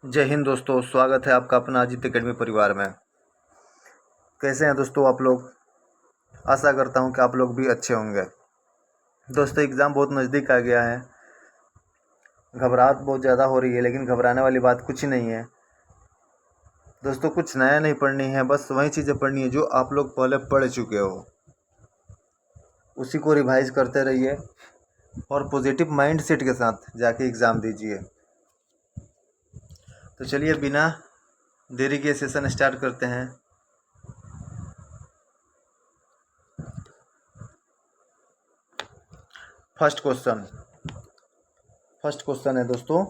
जय हिंद दोस्तों, स्वागत है आपका अपना अजीत एकेडमी परिवार में। कैसे हैं दोस्तों आप लोग? आशा करता हूं कि आप लोग भी अच्छे होंगे। दोस्तों एग्ज़ाम बहुत नज़दीक आ गया है। घबराहट बहुत ज़्यादा हो रही है, लेकिन घबराने वाली बात कुछ ही नहीं है दोस्तों। कुछ नया नहीं पढ़नी है, बस वही चीज़ें पढ़नी है जो आप लोग पहले पढ़ चुके हो, उसी को रिवाइज करते रहिए और पॉजिटिव माइंड सेट के साथ जाके एग्ज़ाम दीजिए। तो चलिए बिना देरी के सेशन स्टार्ट करते हैं। फर्स्ट क्वेश्चन है दोस्तों,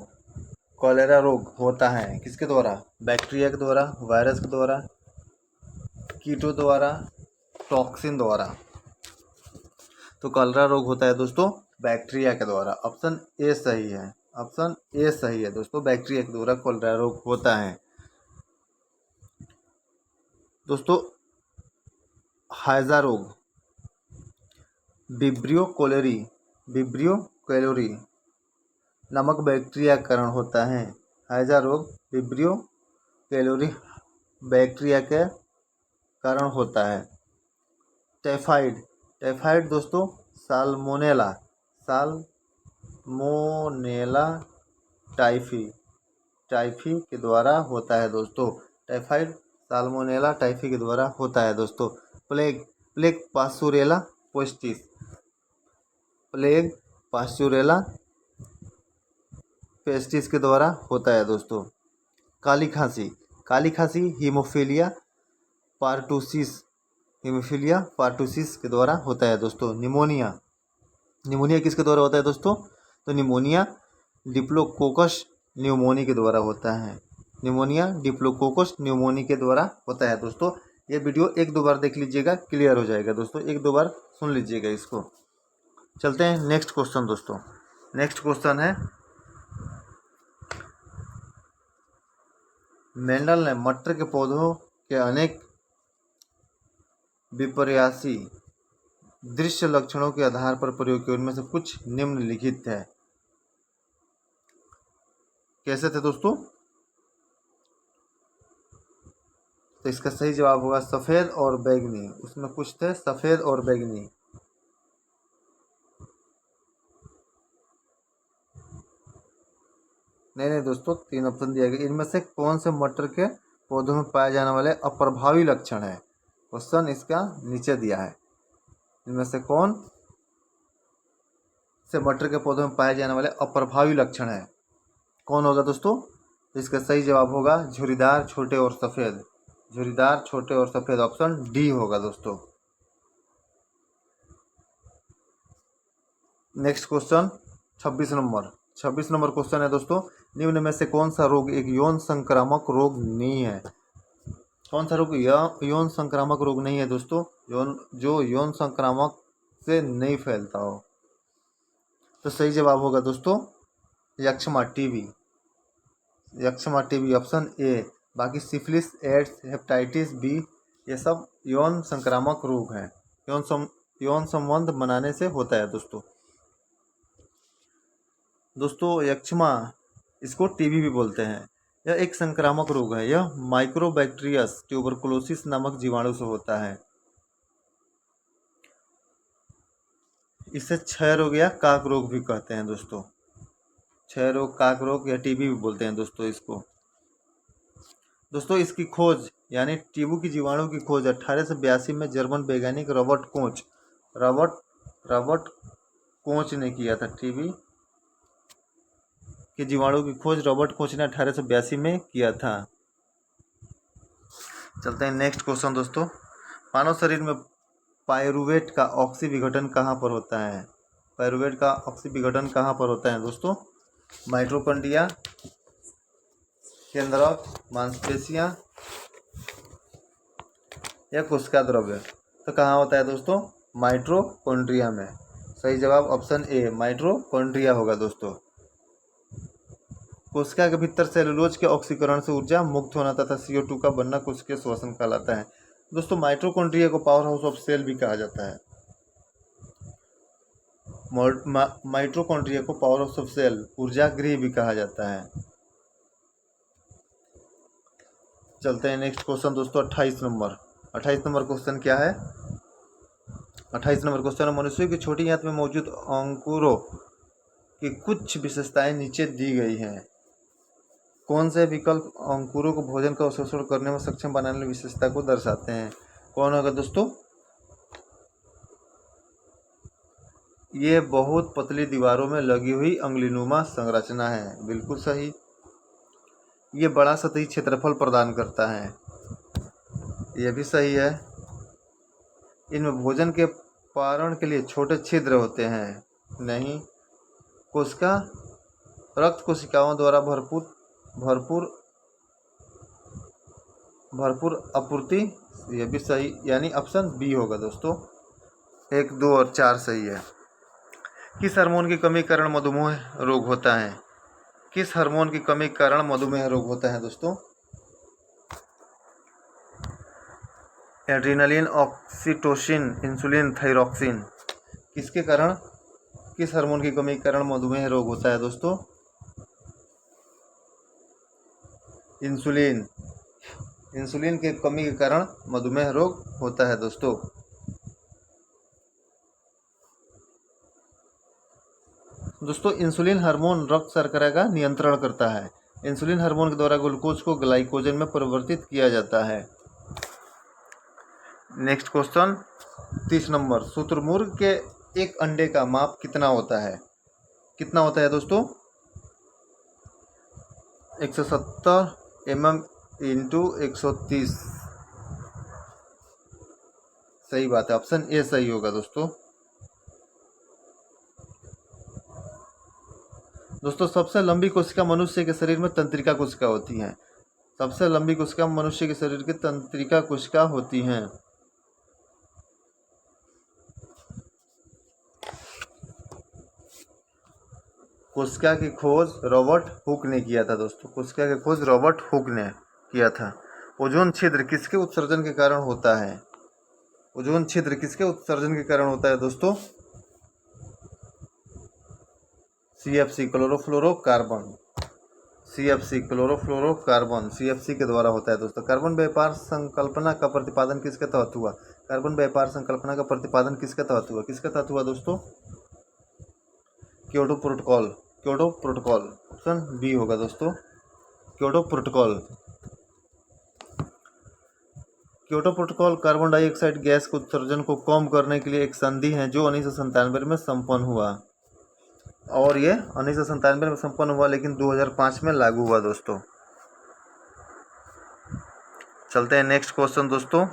कॉलेरा रोग होता है किसके द्वारा? बैक्टीरिया के द्वारा, वायरस के द्वारा, कीटों द्वारा, टॉक्सिन द्वारा। तो कॉलेरा रोग होता है दोस्तों बैक्टीरिया के द्वारा। ऑप्शन ए सही है, ऑप्शन ए सही है दोस्तों, बैक्टीरिया के द्वारा कॉलेरा रोग होता है दोस्तों। हैजा रोग विब्रियो कैलोरी नामक बैक्टीरिया के कारण होता है। हैजा रोग विब्रियो कैलोरी बैक्टीरिया के कारण होता है। टाइफाइड दोस्तों साल्मोनेला टाइफी के द्वारा होता है दोस्तों। टाइफाइड साल्मोनेला टाइफी के द्वारा होता है दोस्तों। प्लेग पास्चुरेला पेस्टिस के द्वारा होता है दोस्तों। काली खांसी हीमोफिलिया पार्टूसिस के द्वारा होता है दोस्तों। निमोनिया किसके द्वारा होता है दोस्तों? तो निमोनिया डिप्लोकोकस न्यूमोनी के द्वारा होता है। निमोनिया डिप्लोकोकस न्यूमोनी के द्वारा होता है दोस्तों। ये वीडियो एक दो बार देख लीजिएगा, क्लियर हो जाएगा दोस्तों। एक दो बार सुन लीजिएगा इसको। चलते हैं नेक्स्ट क्वेश्चन दोस्तों। नेक्स्ट क्वेश्चन है, मेंडल ने मटर के पौधों के अनेक विपर्यासी दृश्य लक्षणों के आधार पर प्रयोग किए, उनमें से कुछ निम्नलिखित है। कैसे थे दोस्तों? तो इसका सही जवाब होगा सफ़ेद और बैगनी। उसमें कुछ थे सफ़ेद और बैगनी। नहीं दोस्तों, 3 ऑप्शन दिया गया। इनमें से कौन से मटर के पौधों में पाए जाने वाले अप्रभावी लक्षण है? क्वेश्चन इसका नीचे दिया है। इनमें से कौन से मटर के पौधों में पाए जाने वाले अप्रभावी लक्षण है? कौन होगा दोस्तों? तो इसका सही जवाब होगा झुर्रीदार, छोटे और सफ़ेद। झुर्रीदार, छोटे और सफ़ेद, ऑप्शन डी होगा दोस्तों। नेक्स्ट क्वेश्चन 26 नंबर क्वेश्चन है दोस्तों, निम्न में से कौन सा रोग एक यौन संक्रामक रोग नहीं है? कौन सा रोग यौन संक्रामक रोग नहीं है दोस्तों? जो यौन संक्रामक से नहीं फैलता हो। तो सही जवाब होगा दोस्तों यक्ष्मा टीबी, ऑप्शन ए। बाकी सिफिलिस, एड्स, हेपेटाइटिस बी, ये सब यौन संक्रामक रोग हैं। यौन संबंध बनाने से होता है दोस्तों यक्ष्मा, इसको टीबी भी बोलते हैं। यह एक संक्रामक रोग है। यह माइक्रोबैक्टीरियस ट्यूबरकुलोसिस नामक जीवाणु से होता है। इसे क्षय रोग या काक रोग भी कहते हैं दोस्तों। क्षय रोग, काक रोग या टीबी भी बोलते हैं दोस्तों इसको। दोस्तों इसकी खोज यानी टीबी की जीवाणु की खोज 1882 में जर्मन वैज्ञानिक रॉबर्ट कोच ने किया था। टीबी के जीवाणु की खोज रॉबर्ट कोच ने 1882 में किया था। चलते हैं नेक्स्ट क्वेश्चन दोस्तों, मानव शरीर में पायरुवेट का ऑक्सी विघटन कहाँ पर होता है? पायरुवेट का ऑक्सी विघटन कहाँ पर होता है दोस्तों? माइटोकॉन्ड्रिया, केंद्रक, मांसपेशियां या कोशिका द्रव्य। तो कहाँ होता है दोस्तों? माइटोकॉन्ड्रिया में। सही जवाब ऑप्शन ए, माइटोकॉन्ड्रिया होगा दोस्तों। कोशिका के भीतर सेलुलोज के ऑक्सीकरण से ऊर्जा मुक्त होना तथा CO2 का बनना कोशिकीय श्वसन कहलाता है दोस्तों। माइटोकॉन्ड्रिया को पावर हाउस ऑफ सेल भी कहा जाता है। माइटोकॉन्ड्रिया को पावर हाउस ऑफ सेल, ऊर्जा गृह भी कहा जाता है। चलते हैं नेक्स्ट क्वेश्चन दोस्तों 28 नंबर। 28 नंबर क्वेश्चन क्या है? 28 नंबर क्वेश्चन, मनुष्य की छोटी आंत में मौजूद अंकुरों की कुछ विशेषताएं नीचे दी गई हैं। कौन से विकल्प अंकुरों को भोजन का अवशोषण करने में सक्षम बनाने वाली विशेषता को दर्शाते हैं? कौन होगा दोस्तों? ये बहुत पतली दीवारों में लगी हुई अंगुलीनुमा संरचना है, बिल्कुल सही। ये बड़ा सतही क्षेत्रफल प्रदान करता है, यह भी सही है। इनमें भोजन के पारण के लिए छोटे छिद्र होते हैं, नहीं। कोशिका रक्त कोशिकाओं द्वारा भरपूर आपूर्ति, यह भी सही, यानी ऑप्शन बी होगा दोस्तों। 1, 2 और 4 सही है। किस हार्मोन की कमी के कारण मधुमेह रोग होता है? किस हार्मोन की कमी के कारण मधुमेह रोग होता है दोस्तों? Adrenaline, oxytocin, insulin, thyroxine. किसके कारण, किस हार्मोन की कमी के कारण मधुमेह रोग होता है दोस्तों? इंसुलिन। इंसुलिन की कमी के कारण मधुमेह रोग होता है दोस्तों। दोस्तों इंसुलिन हार्मोन रक्त शर्करा का नियंत्रण करता है। इंसुलिन हार्मोन के द्वारा ग्लूकोज को ग्लाइकोजन में परिवर्तित किया जाता है। नेक्स्ट क्वेश्चन 30 नंबर, शुतुरमुर्ग के एक अंडे का माप कितना होता है? कितना होता है दोस्तों? 170 mm इंटू 130। सही बात है, ऑप्शन ए सही होगा दोस्तों। दोस्तों सबसे लंबी कोशिका मनुष्य के शरीर में तंत्रिका कोशिका होती है। सबसे लंबी कोशिका मनुष्य के शरीर की तंत्रिका कोशिका होती हैं। कोशिका की खोज रॉबर्ट हुक ने किया था दोस्तों। कोशिका की खोज रॉबर्ट हुक ने किया था। ओजोन छिद्र किसके उत्सर्जन के कारण होता है? ओजोन छिद्र किसके उत्सर्जन के कारण होता है दोस्तों? CFC, chlorofluorocarbon. CFC, chlorofluorocarbon, CFC के द्वारा होता है दोस्तों। कार्बन व्यापार संकल्पना का प्रतिपादन किसके तहत हुआ? कार्बन व्यापार संकल्पना का प्रतिपादन किसके तहत हुआ? किसके तहत हुआ दोस्तों? Kyoto protocol. Kyoto protocol, option B होगा दोस्तों। Kyoto protocol. Kyoto protocol carbon dioxide gas के उत्सर्जन को कम करने के लिए एक संधि है जो 1997 में संपन्न हुआ। और ये 1997 में संपन्न हुआ, लेकिन 2005 में लागू हुआ दोस्तों। चलते हैं नेक्स्ट क्वेश्चन दोस्तों।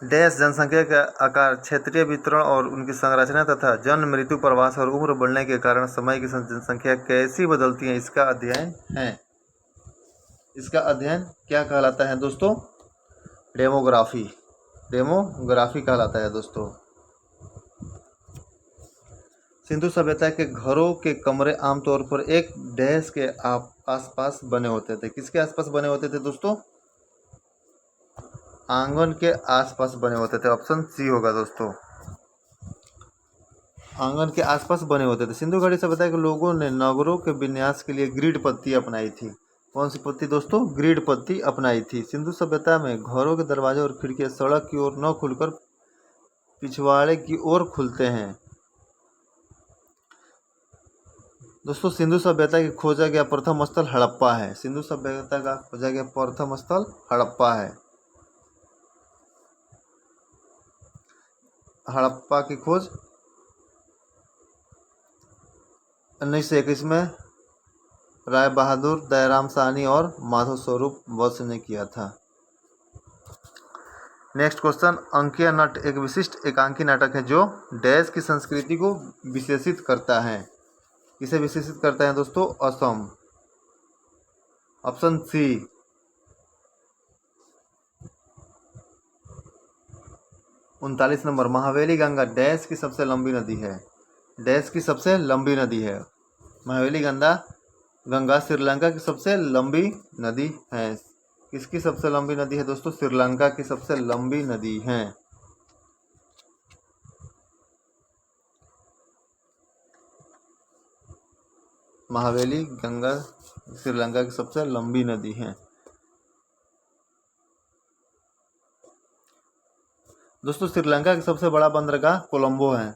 देश जनसंख्या का आकार, क्षेत्रीय वितरण और उनकी संरचना तथा जन्म, मृत्यु, प्रवास और उम्र बढ़ने के कारण समय की जनसंख्या कैसी बदलती है, इसका अध्ययन है। इसका अध्ययन क्या कहलाता है दोस्तों? डेमोग्राफी। डेमोग्राफी कहलाता है दोस्तों। सिंधु सभ्यता के घरों के कमरे आमतौर पर एक डैश के आसपास बने होते थे। किसके आसपास बने होते थे दोस्तों? आंगन के आसपास बने होते थे, ऑप्शन सी होगा दोस्तों। आंगन के आसपास बने होते थे। सिंधु घाटी सभ्यता के लोगों ने नगरों के विन्यास के लिए ग्रिड पत्ती अपनाई थी। कौन सी पत्ती दोस्तों? ग्रिड पत्ती अपनाई थी। सिंधु सभ्यता में घरों के दरवाजे और खिड़कियां सड़क की ओर न खुलकर पिछवाड़े की ओर खुलते हैं। दोस्तों सिंधु सभ्यता की खोजा गया प्रथम स्थल हड़प्पा है। सिंधु सभ्यता का खोजा गया प्रथम स्थल हड़प्पा है। हड़प्पा की खोज 1921 में राय बहादुर, दयाराम साहनी और माधव स्वरूप वत्स ने किया था। नेक्स्ट क्वेश्चन, अंकीय नट एक विशिष्ट एकांकी नाटक है जो डैश की संस्कृति को विशेषित करता है। किसे विशेषित करता है दोस्तों? Assam, option C. 39 number, Mahaweli Ganga dash की सबसे लंबी नदी है। डैश की सबसे लंबी नदी है। महावेली गंगा श्रीलंका की सबसे लंबी नदी है। किसकी सबसे लंबी नदी है दोस्तों? श्रीलंका की सबसे लंबी नदी है। महावेली गंगा श्रीलंका की सबसे लंबी नदी है। दोस्तों श्रीलंका की सबसे बड़ा बंदरगाह कोलंबो है।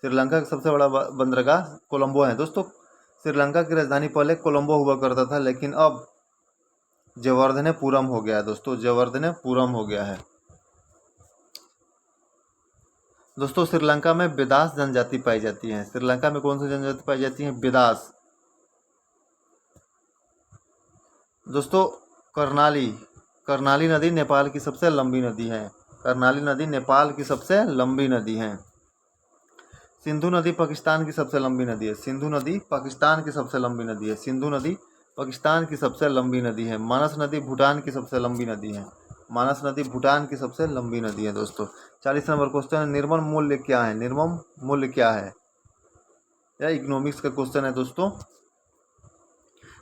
श्रीलंका का सबसे बड़ा बंदरगाह कोलंबो है। दोस्तों श्रीलंका की राजधानी पहले कोलंबो हुआ करता था, लेकिन अब जयवर्धनेपुरम हो गया है। दोस्तों जयवर्धनेपुरम हो गया है। दोस्तों श्रीलंका में बेदास जनजाति पाई जाती है। श्रीलंका में कौन सी जनजाति पाई जाती है? बेदास। दोस्तों कर्नाली नदी नेपाल की सबसे लंबी नदी है। कर्नाली नदी नेपाल की सबसे लंबी नदी है। सिंधु नदी पाकिस्तान की सबसे लंबी नदी है। सिंधु नदी पाकिस्तान की सबसे लंबी नदी है। सिंधु नदी पाकिस्तान की सबसे लंबी नदी है। मानस नदी भूटान की सबसे लंबी नदी है। मानस नदी भूटान की सबसे लंबी नदी है। दोस्तों 40 नंबर क्वेश्चन है, निर्मम मूल्य क्या है? निर्मम मूल्य क्या है? यह इकोनॉमिक्स का क्वेश्चन है। दोस्तों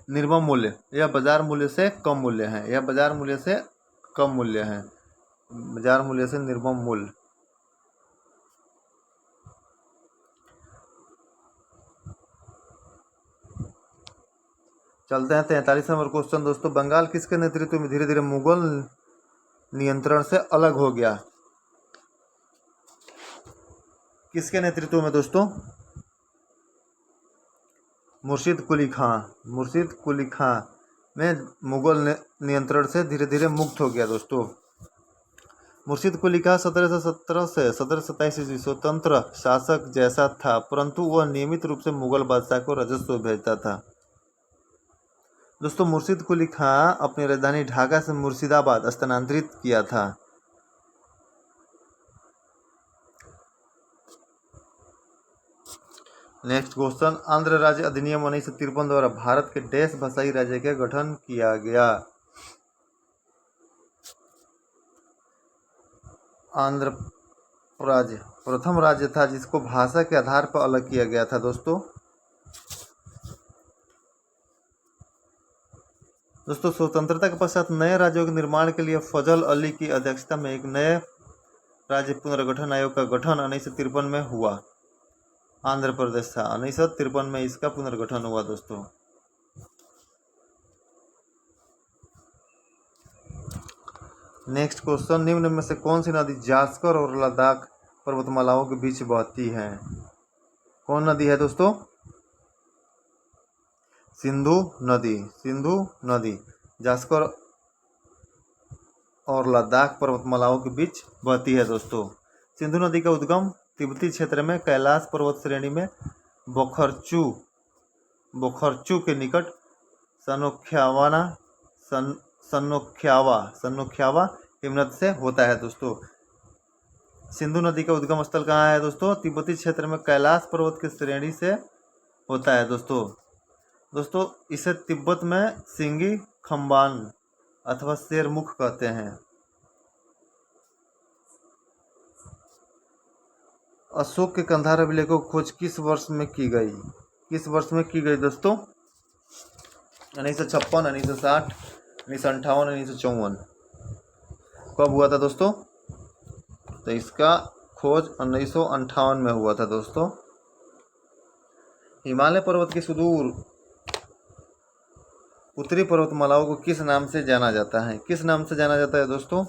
निर्मम मूल्य यह बाजार मूल्य से कम मूल्य है। यह बाजार मूल्य से कम मूल्य है। बाजार मूल्य से निर्मम मूल्य। चलते हैं 43 नंबर क्वेश्चन। दोस्तों बंगाल किसके नेतृत्व में धीरे धीरे मुगल नियंत्रण से अलग हो गया? किसके नेतृत्व में दोस्तों? मुर्शिद कुली खां। मुर्शिद कुली खां में मुगल नियंत्रण से धीरे धीरे मुक्त हो गया। दोस्तों मुर्शिद कुली खां 1717 से 1727 ईस्वी स्वतंत्र शासक जैसा था, परंतु वह नियमित रूप से मुगल बादशाह को राजस्व भेजता था। दोस्तों मुर्शिद कुली खां अपनी राजधानी ढाका से मुर्शिदाबाद स्थानांतरित किया था। नेक्स्ट क्वेश्चन, आंध्र राज्य अधिनियम 1953 द्वारा भारत के देश भाषाई राज्य के गठन किया गया। आंध्र राज्य प्रथम राज्य था जिसको भाषा के आधार पर अलग किया गया था। दोस्तों स्वतंत्रता के पश्चात नए राज्यों के निर्माण के लिए फजल अली की अध्यक्षता में एक नए राज्य पुनर्गठन आयोग का गठन 1953 में हुआ। आंध्र प्रदेश था। 1953 में इसका पुनर्गठन हुआ। दोस्तों नेक्स्ट क्वेश्चन, निम्न में से कौन सी नदी जास्कर और लद्दाख पर्वतमालाओं के बीच बहती है? कौन नदी है दोस्तों? सिंधु नदी। सिंधु नदी जास्कर और लद्दाख पर्वतमालाओं के बीच बहती है। दोस्तों सिंधु नदी का उद्गम तिब्बती क्षेत्र में कैलाश पर्वत श्रेणी में बोखरचू के निकट सनोख्यावा हिमनद से होता है। दोस्तों सिंधु नदी का उद्गम स्थल कहाँ है? दोस्तों तिब्बती क्षेत्र में कैलाश पर्वत की श्रेणी से होता है। दोस्तों इसे तिब्बत में सिंगी खम्बान अथवा शेरमुख कहते हैं। अशोक के कंधार अभिलेखों की खोज किस वर्ष में की गई? किस वर्ष में की गई दोस्तों? 1956, 1960, 1958, 1954। कब हुआ था दोस्तों? तो इसका खोज 1958 में हुआ था। दोस्तों हिमालय पर्वत की सुदूर उत्तरी पर्वतमालाओं को किस नाम से जाना जाता है? किस नाम से जाना जाता है दोस्तों?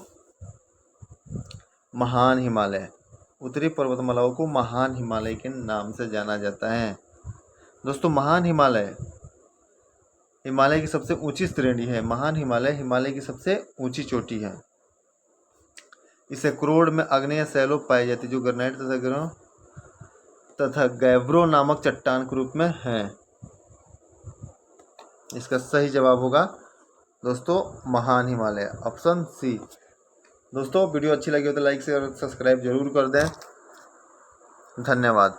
महान हिमालय। उत्तरी पर्वतमालाओं को महान हिमालय के नाम से जाना जाता है। दोस्तों महान हिमालय हिमालय की सबसे ऊंची श्रेणी है। महान हिमालय हिमालय की सबसे ऊंची चोटी है। इसे क्रोड में आग्नेय शैलों पाई जाती जो ग्रेनाइट तथा गैब्रो नामक चट्टान के रूप में है। इसका सही जवाब होगा दोस्तों महान हिमालय, ऑप्शन सी। दोस्तों वीडियो अच्छी लगी हो तो लाइक शेयर और सब्सक्राइब जरूर कर दें। धन्यवाद।